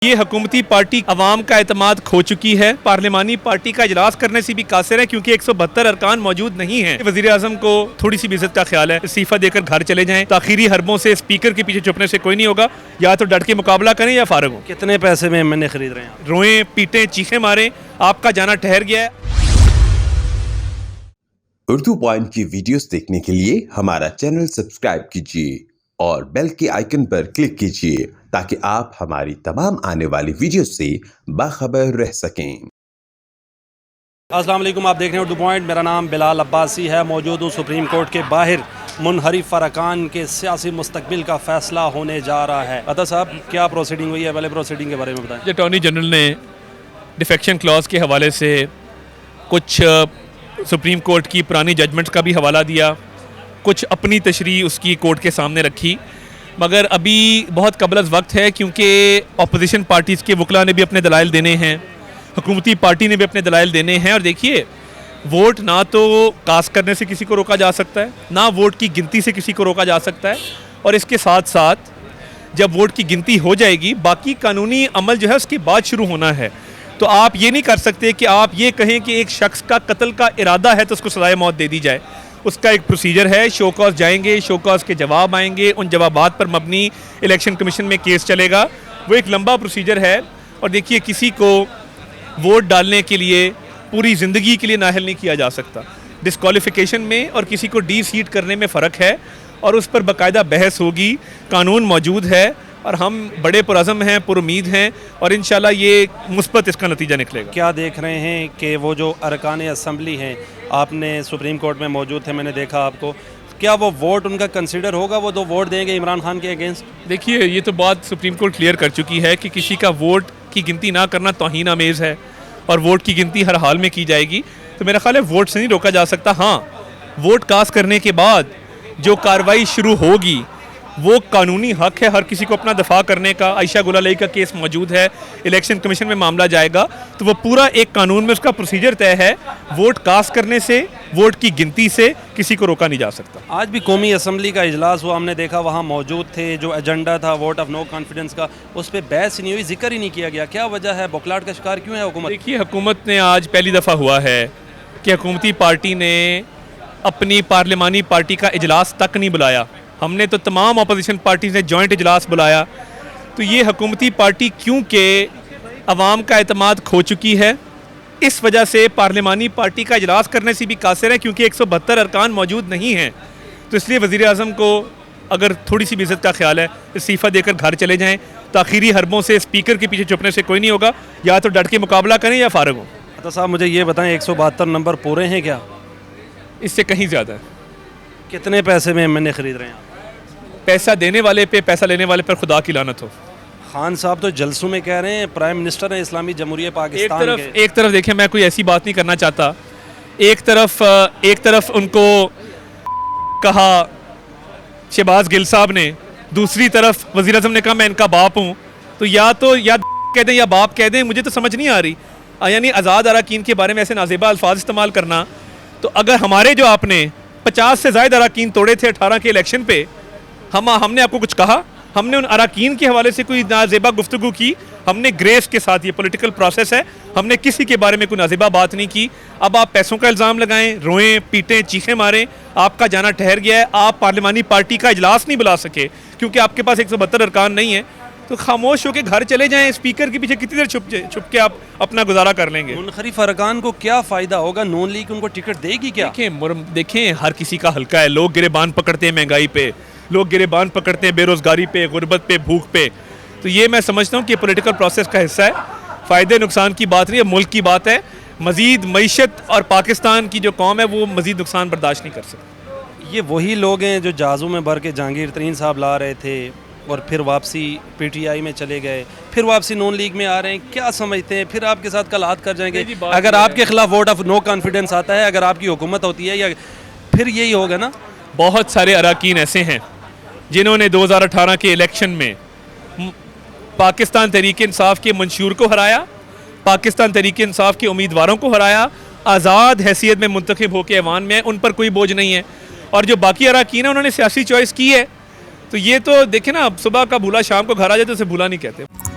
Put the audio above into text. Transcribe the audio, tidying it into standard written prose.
ये हुकूमती पार्टी अवाम का एतमाद खो चुकी है। पार्लिमानी पार्टी का इजलास करने से भी कासिर है क्योंकि 172 अरकान मौजूद नहीं हैं। वज़ीर आज़म को थोड़ी सी भी इज्जत का ख्याल है, इस्तीफा देकर घर चले जाएं। ताखीरी हरबों से स्पीकर के पीछे छुपने से कोई नहीं होगा, या तो डट के मुकाबला करें या फारग हो। कितने पैसे में एमएनए खरीद रहे हैं? रोएं, पीटें, चीखें मारें, आपका जाना ठहर गया है। उर्दू पॉइंट की वीडियोस देखने के लिए हमारा चैनल सब्सक्राइब कीजिए और बेल के आइकन पर क्लिक कीजिए ताकि आप हमारी तमाम आने वाली वीडियो से बाखबर रह सकें। अस्सलाम वालेकुम, आप देख रहे हैं उर्दू पॉइंट। मेरा नाम बिलाल अब्बासी है। मौजूद हूँ सुप्रीम कोर्ट के बाहर। मुनहरिफ अरकान के सियासी मुस्तकबिल का फैसला होने जा रहा है। अता साहब, क्या प्रोसीडिंग हुई है? पहले प्रोसीडिंग के बारे में बताएं। अटॉर्नी जनरल ने डिफेक्शन क्लॉज के हवाले से कुछ सुप्रीम कोर्ट की पुरानी जजमेंट्स का भी हवाला दिया, कुछ अपनी तशरीह उसकी कोर्ट के सामने रखी, मगर अभी बहुत कबल वक्त है क्योंकि अपोजिशन पार्टीज़ के वकला ने भी अपने दलाइल देने हैं, हुकूमती पार्टी ने भी अपने दलाइल देने हैं। और देखिए, वोट ना तो कास्ट करने से किसी को रोका जा सकता है, ना वोट की गिनती से किसी को रोका जा सकता है। और इसके साथ साथ जब वोट की गिनती हो जाएगी, बाकी कानूनी अमल जो है उसके बाद शुरू होना है। तो आप ये नहीं कर सकते कि आप ये कहें कि एक शख्स का कत्ल का इरादा है तो उसको सज़ाए मौत दे दी जाए। उसका एक प्रोसीजर है, शो कॉज जाएंगे, शो कॉज के जवाब आएंगे, उन जवाबात पर मबनी इलेक्शन कमीशन में केस चलेगा। वो एक लंबा प्रोसीजर है। और देखिए, किसी को वोट डालने के लिए पूरी ज़िंदगी के लिए नाअहल नहीं किया जा सकता। डिस्क्वालिफिकेशन में और किसी को डी सीट करने में फ़र्क है और उस पर बाकायदा बहस होगी। कानून मौजूद है और हम बड़े पुरअज़म हैं, पुरुमीद हैं और इंशाल्लाह ये मुस्बत इसका नतीजा निकलेगा। क्या देख रहे हैं कि वो जो अरकान असम्बली हैं, आपने सुप्रीम कोर्ट में मौजूद थे, मैंने देखा आपको, क्या वो वोट उनका कंसिडर होगा? वो तो वोट देंगे इमरान खान के अगेंस्ट? देखिए, ये तो बात सुप्रीम कोर्ट क्लियर कर चुकी है कि किसी का वोट की गिनती ना करना तौहीन आमेज़ है और वोट की गिनती हर हाल में की जाएगी। तो मेरा ख्याल है वोट से नहीं रोका जा सकता। हाँ, वोट कास्ट करने के बाद जो कार्रवाई शुरू होगी वो कानूनी हक है हर किसी को अपना दफा करने का। आयशा गुलालई का केस मौजूद है, इलेक्शन कमीशन में मामला जाएगा, तो वो पूरा एक कानून में उसका प्रोसीजर तय है। वोट कास्ट करने से, वोट की गिनती से किसी को रोका नहीं जा सकता। आज भी कौमी असम्बली का इजलास हुआ, हमने देखा वहाँ मौजूद थे। जो एजेंडा था वोट ऑफ नो कॉन्फिडेंस का, उस पर बहस ही नहीं हुई, जिक्र ही नहीं किया गया। क्या वजह है? बौखलाहट का शिकार क्यों है हुकूमत? देखिए, हुकूमत ने आज पहली दफ़ा हुआ है कि हुकूमती पार्टी ने अपनी पार्लिमानी पार्टी का इजलास तक नहीं बुलाया। हमने तो तमाम अपोजिशन पार्टीज़ ने जॉइंट इजलास बुलाया। तो ये हुकूमती पार्टी क्योंकि अवाम का एतमाद खो चुकी है, इस वजह से पार्लिमानी पार्टी का इजलास करने से भी कासिर है क्योंकि 172 अरकान मौजूद नहीं हैं। तो इसलिए वज़ीर आज़म को अगर थोड़ी सी भी इज्जत का ख्याल है, इस्तीफा देकर घर चले जाएँ। ताखीरी हरबों से स्पीकर के पीछे छुपने से कोई नहीं होगा, या तो डट के मुकाबला करें या फारग हो। तो साहब, मुझे ये बताएं, 172 नंबर पूरे हैं क्या? इससे कहीं ज़्यादा है। कितने पैसे में एमएनए खरीद रहे हैं? पैसा देने वाले पे, पैसा लेने वाले पर खुदा की लानत हो। खान साहब तो जलसों में कह रहे हैं प्राइम मिनिस्टर है इस्लामी जमहूरियत पाकिस्तान के। एक तरफ देखिए, मैं कोई ऐसी बात नहीं करना चाहता। एक तरफ उनको कहा शहबाज गिल साहब ने, दूसरी तरफ वज़ीर आज़म ने कहा मैं इनका बाप हूँ। तो या कह दें या बाप कह दें, मुझे तो समझ नहीं आ रही। यानी आज़ाद अरकान के बारे में ऐसे नाज़ेबा अल्फाज इस्तेमाल करना। तो अगर हमारे जो आपने 50 से ज़ायद अरकान तोड़े थे 18 के इलेक्शन पे, हमने आपको कुछ कहा? हमने उन अरकान के हवाले से कोई नाज़ेबा गुफ्तगू की? हमने ग्रेस के साथ, ये पॉलिटिकल प्रोसेस है, हमने किसी के बारे में कोई नाज़ेबा बात नहीं की। अब आप पैसों का इल्ज़ाम लगाएं, रोएं, पीटें, चीखें मारें, आपका जाना ठहर गया है। आप पार्लिमानी पार्टी का इजलास नहीं बुला सके क्योंकि आपके पास 172 अरकान नहीं है, तो खामोश होकर घर चले जाएं। स्पीकर के पीछे कितनी देर छुप के आप अपना गुजारा कर लेंगे? मुनहरिफ अरकान को क्या फ़ायदा होगा? नून लीग उनको टिकट देगी क्या? देखें, हर किसी का हल्का है। लोग गिरेबान पकड़ते हैं महंगाई पे, लोग गिरेबान पकड़ते हैं बेरोज़गारी पे, गुर्बत पे, भूख पे। तो ये मैं समझता हूँ कि पॉलिटिकल प्रोसेस का हिस्सा है। फ़ायदे नुकसान की बात नहीं है, मुल्क की बात है। मज़ीद मईशत और पाकिस्तान की जो कौम है वो मज़ीद नुकसान बर्दाश्त नहीं कर सकती। ये वही लोग हैं जो जहाज़ों में भर के जहांगीर तरीन साहब ला रहे थे और फिर वापसी पीटीआई में चले गए, फिर वापसी नून लीग में आ रहे हैं। क्या समझते हैं फिर आपके साथ कल हाथ कर जाएंगे? अगर आपके खिलाफ वोट ऑफ नो कॉन्फिडेंस आता है, अगर आपकी हुकूमत होती है, या फिर यही होगा ना? बहुत सारे अरकान ऐसे हैं जिन्होंने 2018 के इलेक्शन में पाकिस्तान तहरीक इंसाफ के मंशूर को हराया, पाकिस्तान तहरीक इंसाफ के उम्मीदवारों को हराया, आज़ाद हैसियत में मुंतखब होकर ऐवान में, उन पर कोई बोझ नहीं है। और जो बाकी अरकान है उन्होंने सियासी चॉइस की है। तो ये तो देखें ना, अब सुबह का भूला शाम को घर आ जाए तो उसे भूला नहीं कहते।